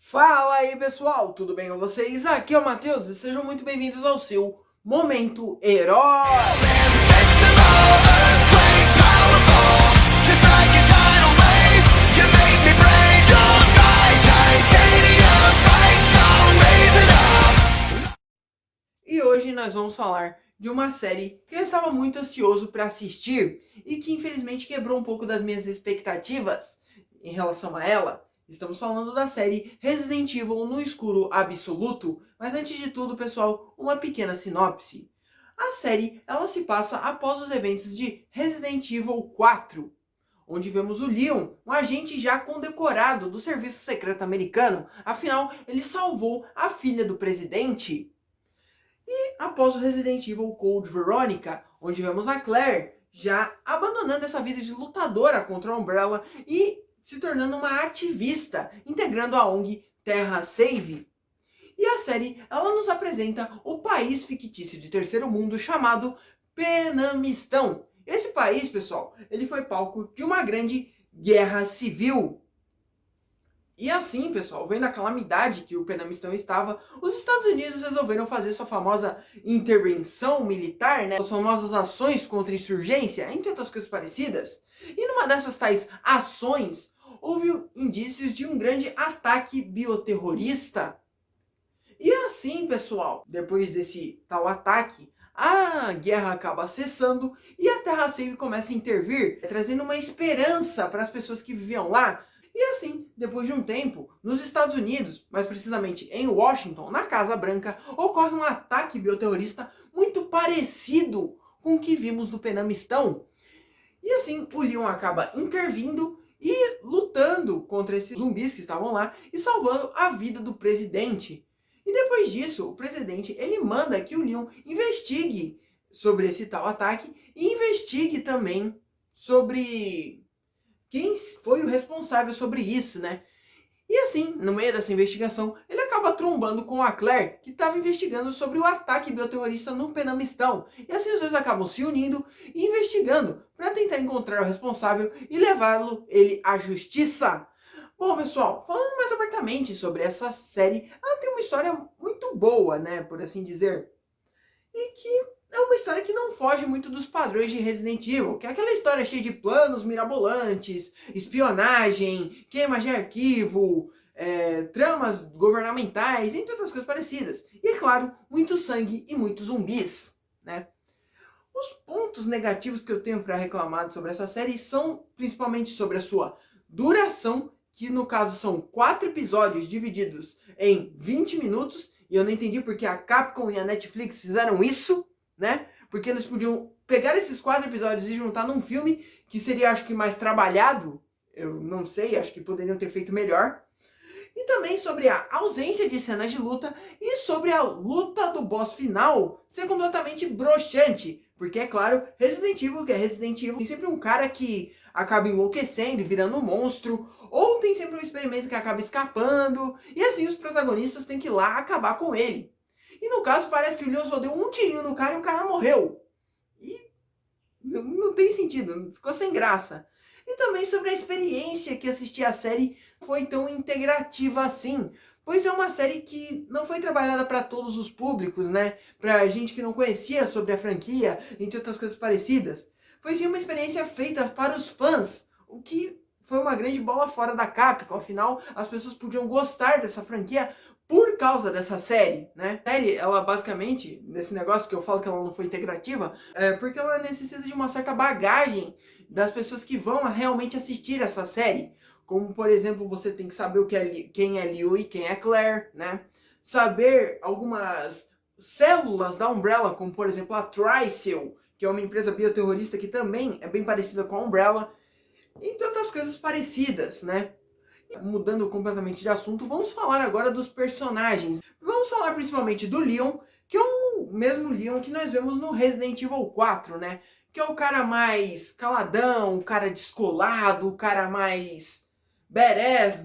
Fala aí pessoal, tudo bem com vocês? Aqui é o Matheus e sejam muito bem-vindos ao seu Momento Herói! E hoje nós vamos falar de uma série que eu estava muito ansioso para assistir e que infelizmente quebrou um pouco das minhas expectativas em relação a ela. Estamos falando da série Resident Evil no escuro absoluto, mas antes de tudo, pessoal, uma pequena sinopse. A série, ela se passa após os eventos de Resident Evil 4, onde vemos o Leon, um agente já condecorado do serviço secreto americano, afinal, ele salvou a filha do presidente. E após o Resident Evil Code Veronica, onde vemos a Claire já abandonando essa vida de lutadora contra a Umbrella e se tornando uma ativista, integrando a ONG Terra Save. E a série, ela nos apresenta o país fictício de terceiro mundo chamado Penamistão. Esse país, pessoal, ele foi palco de uma grande guerra civil. E assim, pessoal, vendo a calamidade que o Penamistão estava, os Estados Unidos resolveram fazer sua famosa intervenção militar, né? As famosas ações contra a insurgência, entre outras coisas parecidas. E numa dessas tais ações, houve indícios de um grande ataque bioterrorista. E assim, pessoal, depois desse tal ataque, a guerra acaba cessando e a Terra Save começa a intervir, trazendo uma esperança para as pessoas que viviam lá. E assim, depois de um tempo, nos Estados Unidos, mais precisamente em Washington, na Casa Branca, ocorre um ataque bioterrorista muito parecido com o que vimos no Penamistão. E assim, o Leon acaba intervindo e lutando contra esses zumbis que estavam lá e salvando a vida do presidente. E depois disso, o presidente ele manda que o Leon investigue sobre esse tal ataque e investigue também sobre quem foi o responsável sobre isso, né? E assim, no meio dessa investigação, ele acaba trombando com a Claire, que estava investigando sobre o ataque bioterrorista no Penamistão. E assim os dois acabam se unindo e investigando para tentar encontrar o responsável e levá-lo ele à justiça. Bom, pessoal, falando mais abertamente sobre essa série, ela tem uma história muito boa, né, por assim dizer. E que é uma história que não foge muito dos padrões de Resident Evil, que é aquela história cheia de planos mirabolantes, espionagem, queima de arquivo, tramas governamentais, entre outras coisas parecidas. E, é claro, muito sangue e muitos zumbis, né? Os pontos negativos que eu tenho para reclamar sobre essa série são principalmente sobre a sua duração, que no caso são 4 episódios divididos em 20 minutos, e eu não entendi porque a Capcom e a Netflix fizeram isso, né? Porque eles podiam pegar esses 4 episódios e juntar num filme que seria, acho que, mais trabalhado. Eu não sei, acho que poderiam ter feito melhor. E também sobre a ausência de cenas de luta e sobre a luta do boss final ser completamente broxante. Porque, é claro, Resident Evil, que é Resident Evil, tem sempre um cara que acaba enlouquecendo e virando um monstro, ou tem sempre um experimento que acaba escapando, e assim os protagonistas têm que ir lá acabar com ele. E no caso parece que o Leon só deu um tirinho no cara e o cara morreu. E não tem sentido, ficou sem graça. E também sobre a experiência que assistir a série foi tão integrativa assim. Pois é uma série que não foi trabalhada para todos os públicos, né? Pra gente que não conhecia sobre a franquia, entre outras coisas parecidas. Foi sim uma experiência feita para os fãs, o que foi uma grande bola fora da Capcom. Afinal, as pessoas podiam gostar dessa franquia por causa dessa série, né? A série, ela basicamente, nesse negócio que eu falo que ela não foi integrativa, é porque ela necessita de uma certa bagagem das pessoas que vão realmente assistir essa série. Como, por exemplo, você tem que saber o que é, quem é Liu e quem é Claire, né? Saber algumas células da Umbrella, como, por exemplo, a Tricell, que é uma empresa bioterrorista que também é bem parecida com a Umbrella, entre outras coisas parecidas, né? Mudando completamente de assunto, vamos falar agora dos personagens. Vamos falar principalmente do Leon, que é o mesmo Leon que nós vemos no Resident Evil 4, né? Que é o cara mais caladão, o cara descolado, o cara mais badass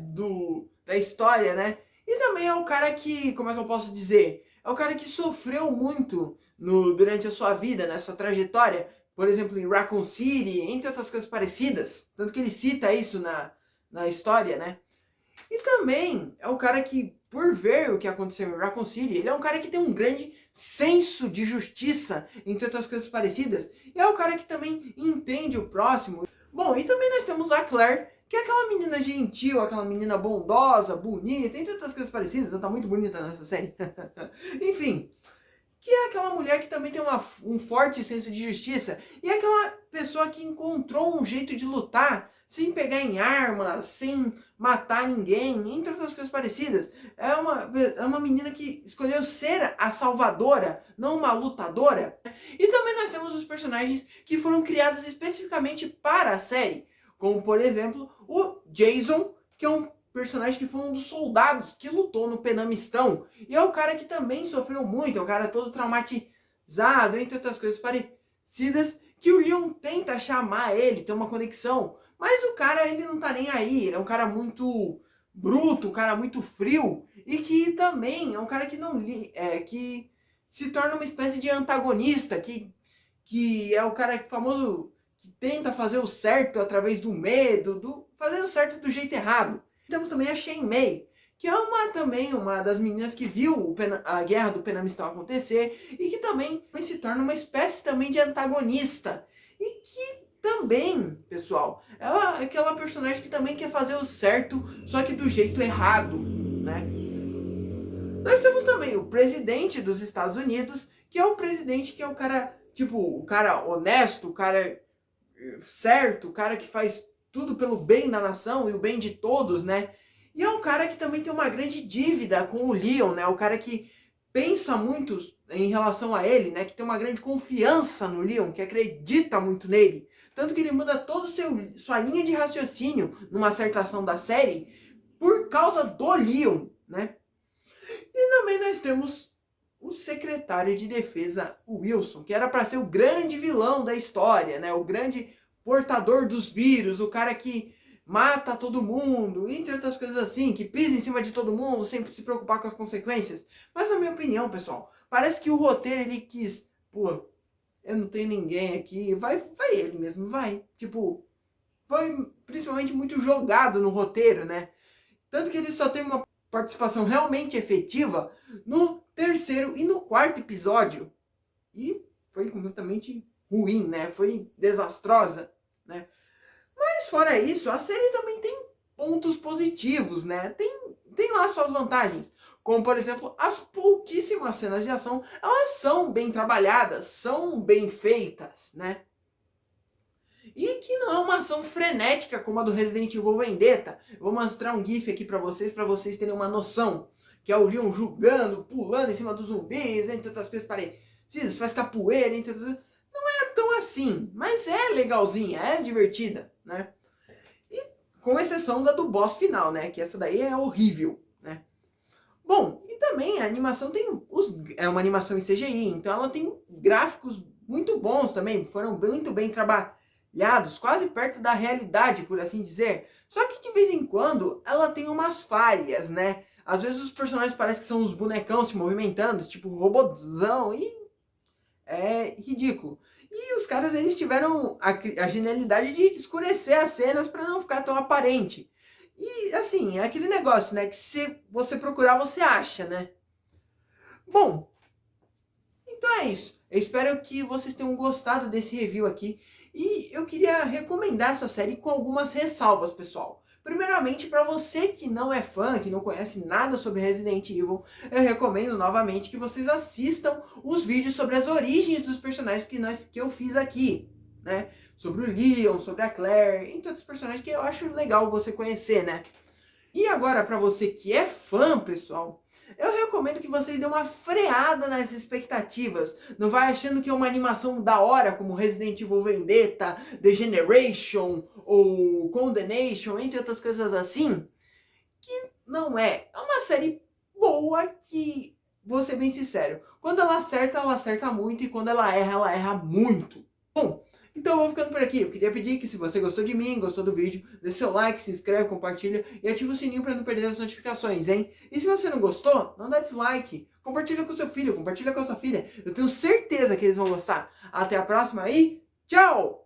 da história, né? E também é o cara que, como é que eu posso dizer? É o cara que sofreu muito durante a sua vida, né? Sua trajetória. Por exemplo, em Raccoon City, entre outras coisas parecidas. Tanto que ele cita isso na história, né? E também é o cara que, por ver o que aconteceu em Raccoon City, ele é um cara que tem um grande senso de justiça, entre outras coisas parecidas. E é o cara que também entende o próximo. Bom, e também nós temos a Claire, que é aquela menina gentil, aquela menina bondosa, bonita, entre outras coisas parecidas. Ela tá muito bonita nessa série. Enfim, que é aquela mulher que também tem um forte senso de justiça. E é aquela pessoa que encontrou um jeito de lutar sem pegar em armas, sem matar ninguém, entre outras coisas parecidas. É uma menina que escolheu ser a salvadora, não uma lutadora. E também nós temos os personagens que foram criados especificamente para a série. Como, por exemplo, o Jason, que é um personagem que foi um dos soldados que lutou no Penamistão. E é o cara que também sofreu muito, é um cara todo traumatizado, entre outras coisas parecidas, que o Leon tenta chamar ele, ter uma conexão. Mas o cara, ele não tá nem aí, ele é um cara muito bruto, um cara muito frio, e que também é um cara que não que se torna uma espécie de antagonista, que é o cara famoso que tenta fazer o certo através do medo, fazer o certo do jeito errado. Temos também a Shen Mei, que é também uma das meninas que viu a guerra do Penamistão acontecer e que também se torna uma espécie também de antagonista. E que também, pessoal, ela é aquela personagem que também quer fazer o certo, só que do jeito errado, né? Nós temos também o presidente dos Estados Unidos, que é o presidente que é o cara, tipo, o cara honesto, o cara certo, o cara que faz tudo pelo bem da nação e o bem de todos, né? E é um cara que também tem uma grande dívida com o Leon, né? O cara que pensa muito em relação a ele, né? Que tem uma grande confiança no Leon, que acredita muito nele. Tanto que ele muda toda sua linha de raciocínio numa certa ação da série por causa do Leon, né? E também nós temos o secretário de defesa Wilson, que era para ser o grande vilão da história, né? O grande portador dos vírus, o cara que mata todo mundo, entre outras coisas assim, que pisa em cima de todo mundo sem se preocupar com as consequências. Mas na minha opinião, pessoal, parece que o roteiro ele quis, pô, eu não tenho ninguém aqui, vai ele mesmo, vai. Tipo, foi principalmente muito jogado no roteiro, né? Tanto que ele só tem uma participação realmente efetiva no terceiro e no quarto episódio. E foi completamente ruim, né? Foi desastrosa, né? Mas fora isso, a série também tem pontos positivos, né? Tem lá suas vantagens. Como, por exemplo, as pouquíssimas cenas de ação, elas são bem trabalhadas, são bem feitas, né? E que não é uma ação frenética como a do Resident Evil Vendetta. Eu vou mostrar um gif aqui para vocês terem uma noção. Que é o Leon jogando, pulando em cima dos zumbis, entre outras coisas parecidas, faz capoeira, entre outras coisas. Não é tão assim, mas é legalzinha, é divertida, né? E com exceção da do boss final, né? Que essa daí é horrível, né? Bom, e também a animação é uma animação em CGI, então ela tem gráficos muito bons também, foram muito bem trabalhados, quase perto da realidade, por assim dizer. Só que de vez em quando ela tem umas falhas, né? Às vezes os personagens parecem que são uns bonecão se movimentando, tipo robôzão, e é ridículo. E os caras, eles tiveram a genialidade de escurecer as cenas para não ficar tão aparente. E assim, é aquele negócio, né? Que se você procurar, você acha, né? Bom, então é isso. Eu espero que vocês tenham gostado desse review aqui. E eu queria recomendar essa série com algumas ressalvas, pessoal. Primeiramente, para você que não é fã, que não conhece nada sobre Resident Evil, eu recomendo novamente que vocês assistam os vídeos sobre as origens dos personagens que eu fiz aqui, né? Sobre o Leon, sobre a Claire, entre outros personagens que eu acho legal você conhecer, né? E agora, para você que é fã, pessoal, eu recomendo que vocês dêem uma freada nas expectativas. Não vai achando que é uma animação da hora, como Resident Evil Vendetta, The Generation ou Condemnation, entre outras coisas assim. Que não é. É uma série boa que, vou ser bem sincero, quando ela acerta muito, e quando ela erra muito. Bom, então eu vou ficando por aqui. Eu queria pedir que, se você gostou de mim, gostou do vídeo, dê seu like, se inscreve, compartilha e ativa o sininho para não perder as notificações, hein? E se você não gostou, não dá dislike. Compartilha com seu filho, compartilha com a sua filha. Eu tenho certeza que eles vão gostar. Até a próxima e tchau!